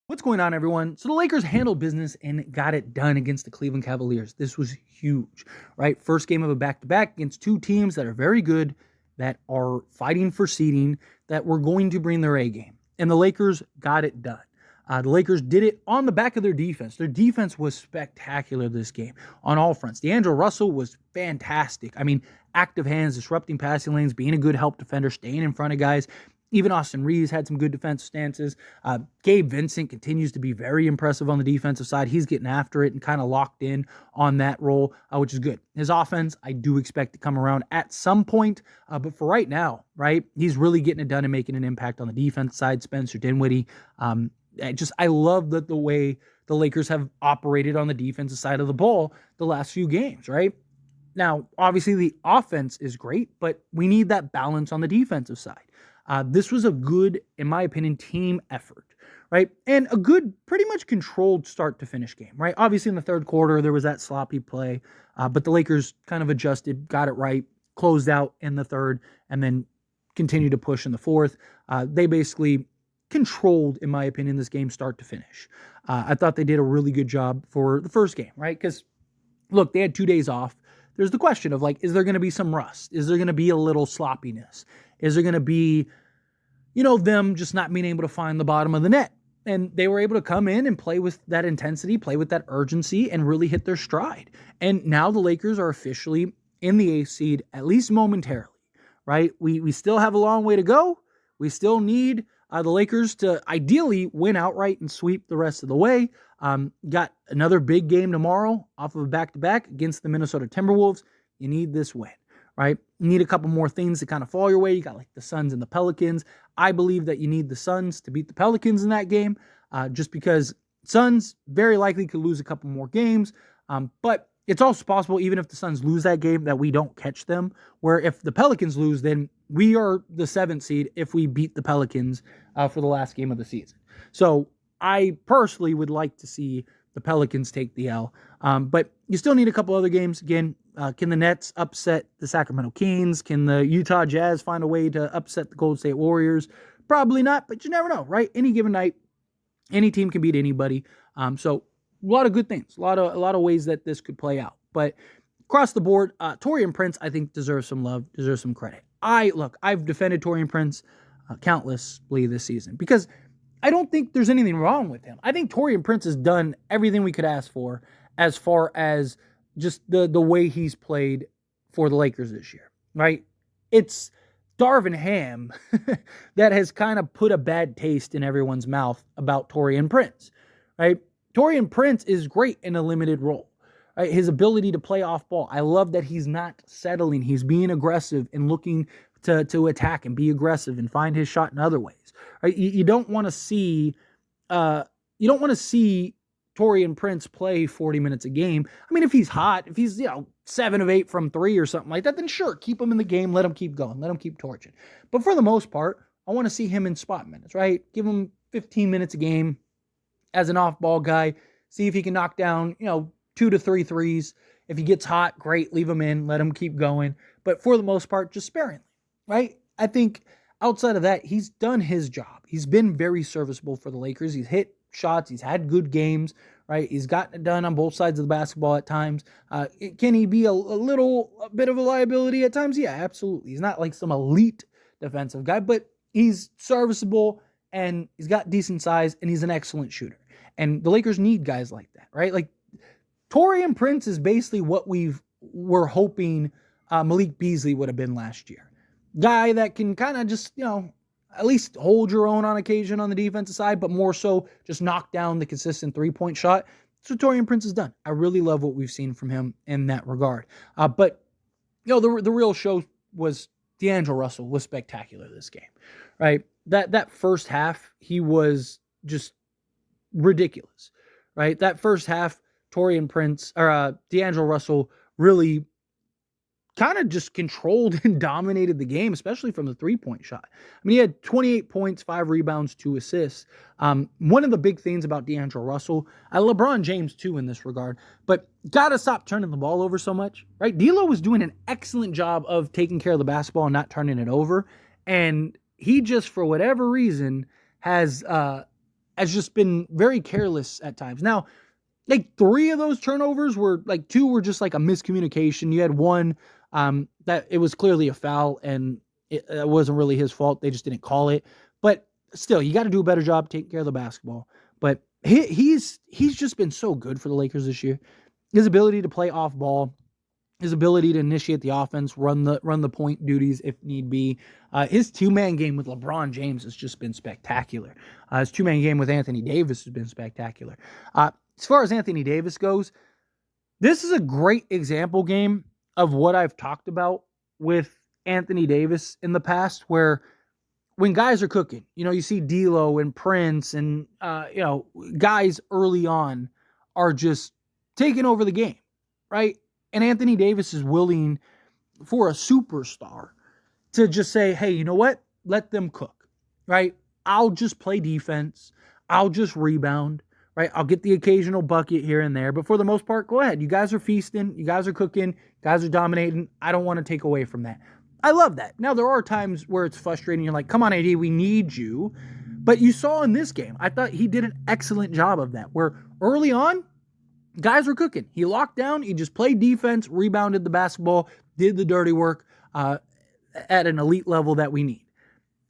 What's going on, everyone? So the Lakers handled business and got it done against the Cleveland Cavaliers. This was huge, right? First game of a back-to-back against two teams that are very good, that are fighting for seeding, that were going to bring their A game. And the Lakers got it done. The Lakers did it on the back of their defense. Their defense was spectacular this game on all fronts. D'Angelo Russell was fantastic. I mean, active hands, disrupting passing lanes, being a good help defender, staying in front of guys. Even Austin Reeves had some good defensive stances. Gabe Vincent continues to be very impressive on the defensive side. He's getting after it and kind of locked in on that role, which is good. His offense, I do expect to come around at some point, but for right now, right, he's really getting it done and making an impact on the defense side. Spencer Dinwiddie, I love the way the Lakers have operated on the defensive side of the ball the last few games, right? Now, obviously, the offense is great, but we need that balance on the defensive side. This was a good, in my opinion, team effort, right? And a good, pretty much controlled start to finish game, right? Obviously, in the third quarter, there was that sloppy play, but the Lakers kind of adjusted, got it right, closed out in the third, and then continued to push in the fourth. They basically controlled, in my opinion, this game start to finish. I thought they did a really good job for the first game, right? Because, look, they had 2 days off. There's the question of, like, is there going to be some rust? Is there going to be a little sloppiness? Is there going to be, them just not being able to find the bottom of the net? And they were able to come in and play with that intensity, play with that urgency, and really hit their stride. And now the Lakers are officially in the 8th seed, at least momentarily, right? We still have a long way to go. We still need the Lakers to ideally win outright and sweep the rest of the way. Got another big game tomorrow off of a back-to-back against the Minnesota Timberwolves. You need this win, right? You need a couple more things to kind of fall your way. You got like the Suns and the Pelicans. I believe that you need the Suns to beat the Pelicans in that game, just because Suns very likely could lose a couple more games. But it's also possible, even if the Suns lose that game, that we don't catch them. Where if the Pelicans lose, then we are the 7th seed if we beat the Pelicans for the last game of the season. So I personally would like to see the Pelicans take the L. But you still need a couple other games. Again, can the Nets upset the Sacramento Kings? Can the Utah Jazz find a way to upset the Golden State Warriors? Probably not, but you never know, right? Any given night, any team can beat anybody. So a lot of good things, a lot of ways that this could play out. But across the board, Taurean Prince, I think, deserves some love, deserves some credit. I've defended Taurean Prince countlessly this season because I don't think there's anything wrong with him. I think Taurean Prince has done everything we could ask for as far as just the way he's played for the Lakers this year, right? It's Darvin Ham that has kind of put a bad taste in everyone's mouth about Taurean Prince, right? Taurean Prince is great in a limited role. Right? His ability to play off ball. I love that he's not settling. He's being aggressive and looking to attack and be aggressive and find his shot in other ways. Right? You don't want to see Taurean Prince play 40 minutes a game. I mean, if he's hot, if he's 7 of 8 from 3 or something like that, then sure, keep him in the game. Let him keep going. Let him keep torching. But for the most part, I want to see him in spot minutes. Right? Give him 15 minutes a game as an off-ball guy. See if he can knock down 2 to 3 threes. If he gets hot, great, leave him in, let him keep going. But for the most part, just sparingly, right? I think outside of that, he's done his job. He's been very serviceable for the Lakers. He's hit shots. He's had good games, right? He's gotten it done on both sides of the basketball at times. Can he be a bit of a liability at times? Yeah, absolutely. He's not like some elite defensive guy, but he's serviceable and he's got decent size and he's an excellent shooter. And the Lakers need guys like that, right? Like, Taurean Prince is basically what we're hoping Malik Beasley would have been last year. Guy that can kind of just, at least hold your own on occasion on the defensive side, but more so just knock down the consistent three-point shot. That's what Taurean Prince has done. I really love what we've seen from him in that regard. But the real show was D'Angelo Russell was spectacular this game, right? That first half, he was just ridiculous, right? That first half, D'Angelo Russell really kind of just controlled and dominated the game, especially from the three-point shot. I mean, he had 28 points, 5 rebounds, 2 assists. One of the big things about D'Angelo Russell, LeBron James too in this regard, but got to stop turning the ball over so much, right? D'Lo was doing an excellent job of taking care of the basketball and not turning it over, and he just, for whatever reason, has has just been very careless at times. Now, like 3 of those turnovers were like 2 were just like a miscommunication. You had one that it was clearly a foul and it wasn't really his fault. They just didn't call it. But still, you got to do a better job taking care of the basketball. But he's just been so good for the Lakers this year. His ability to play off ball, his ability to initiate the offense, run the point duties if need be. His 2-man game with LeBron James has just been spectacular. His 2-man game with Anthony Davis has been spectacular. As far as Anthony Davis goes, this is a great example game of what I've talked about with Anthony Davis in the past, where when guys are cooking, you see D'Lo and Prince and, guys early on are just taking over the game, right? And Anthony Davis is willing for a superstar to just say, hey, you know what? Let them cook, right? I'll just play defense. I'll just rebound, right? I'll get the occasional bucket here and there. But for the most part, go ahead. You guys are feasting. You guys are cooking. You guys are dominating. I don't want to take away from that. I love that. Now, there are times where it's frustrating. You're like, come on, AD, we need you. But you saw in this game, I thought he did an excellent job of that, where early on, guys were cooking. He locked down. He just played defense, rebounded the basketball, did the dirty work at an elite level that we need.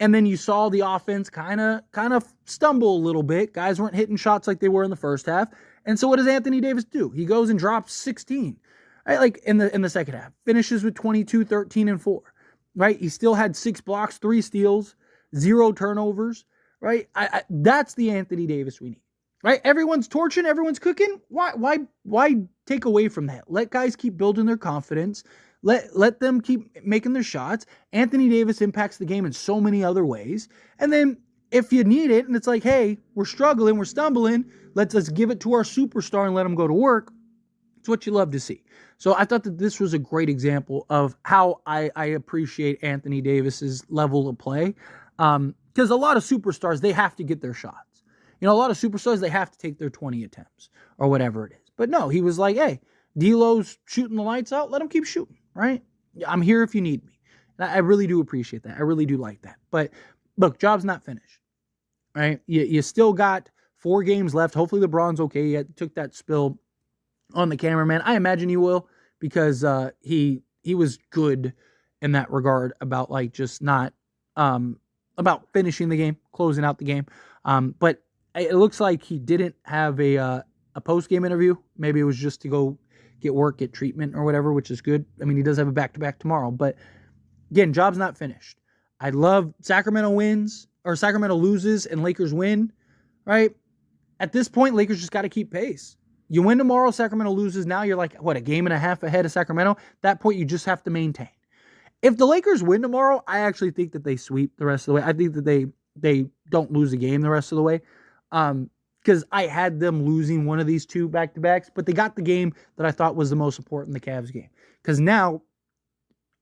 And then you saw the offense kind of stumble a little bit. Guys weren't hitting shots like they were in the first half. And so what does Anthony Davis do? He goes and drops 16, right? Like in the second half. Finishes with 22, 13, and 4, right? He still had 6 blocks, 3 steals, 0 turnovers, right? That's the Anthony Davis we need, right? Everyone's torching, everyone's cooking. Why take away from that? Let guys keep building their confidence. Let them keep making their shots. Anthony Davis impacts the game in so many other ways. And then if you need it, and it's like, hey, we're struggling, we're stumbling, let's give it to our superstar and let him go to work. It's what you love to see. So I thought that this was a great example of how I appreciate Anthony Davis's level of play. Because a lot of superstars, they have to get their shots. A lot of superstars, they have to take their 20 attempts or whatever it is. But no, he was like, hey, D'Lo's shooting the lights out. Let him keep shooting, right? I'm here if you need me. And I really do appreciate that. I really do like that. But look, job's not finished, right? You still got 4 games left. Hopefully LeBron's okay. You took that spill on the cameraman. I imagine you will, because he was good in that regard about like just not about finishing the game, closing out the game. But it looks like he didn't have a post-game interview. Maybe it was just to go get work, get treatment or whatever, which is good. I mean, he does have a back-to-back tomorrow. But again, job's not finished. I love Sacramento loses and Lakers win, right? At this point, Lakers just got to keep pace. You win tomorrow, Sacramento loses. Now you're like, what, a game and a half ahead of Sacramento? At that point, you just have to maintain. If the Lakers win tomorrow, I actually think that they sweep the rest of the way. I think that they don't lose a game the rest of the way. Because I had them losing one of these 2 back-to-backs, but they got the game that I thought was the most important, the Cavs game. Because now,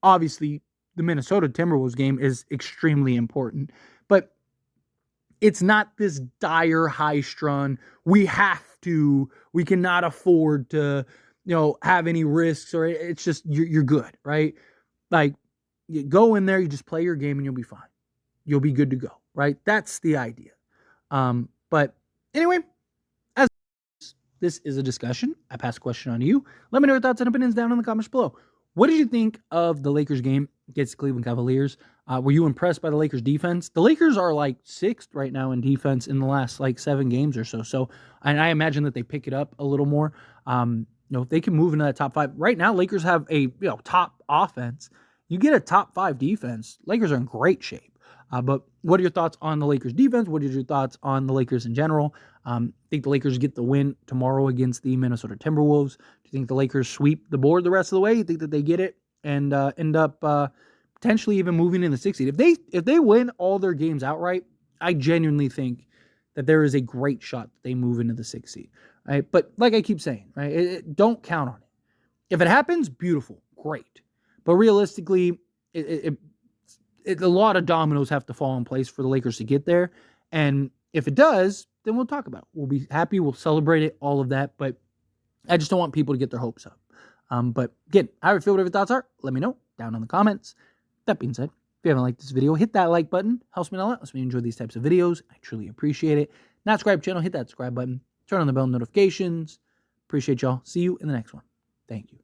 obviously, the Minnesota Timberwolves game is extremely important. But it's not this dire, high-strung, we cannot afford to, have any risks, or it's just, you're good, right? Like, you go in there, you just play your game, and you'll be fine. You'll be good to go, right? That's the idea. But anyway, as this is a discussion, I pass a question on to you. Let me know your thoughts and opinions down in the comments below. What did you think of the Lakers game against the Cleveland Cavaliers? Were you impressed by the Lakers defense? The Lakers are like 6th right now in defense in the last like 7 games or so. So, and I imagine that they pick it up a little more. If they can move into that top 5 right now, Lakers have a top offense. You get a top 5 defense, Lakers are in great shape. But what are your thoughts on the Lakers defense? What are your thoughts on the Lakers in general? Think the Lakers get the win tomorrow against the Minnesota Timberwolves? Do you think the Lakers sweep the board the rest of the way? You think that they get it and end up potentially even moving in the 6th seed? If they win all their games outright, I genuinely think that there is a great shot that they move into the 6th seed. Right? But like I keep saying, right, don't count on it. If it happens, beautiful, great. But realistically, a lot of dominoes have to fall in place for the Lakers to get there. And if it does, then we'll talk about it. We'll be happy. We'll celebrate it, all of that. But I just don't want people to get their hopes up. But again, how you feel, whatever your thoughts are, let me know down in the comments. That being said, if you haven't liked this video, hit that like button. Helps me a lot. Helps me enjoy these types of videos. I truly appreciate it. not subscribe channel, hit that subscribe button. Turn on the bell notifications. Appreciate y'all. See you in the next one. Thank you.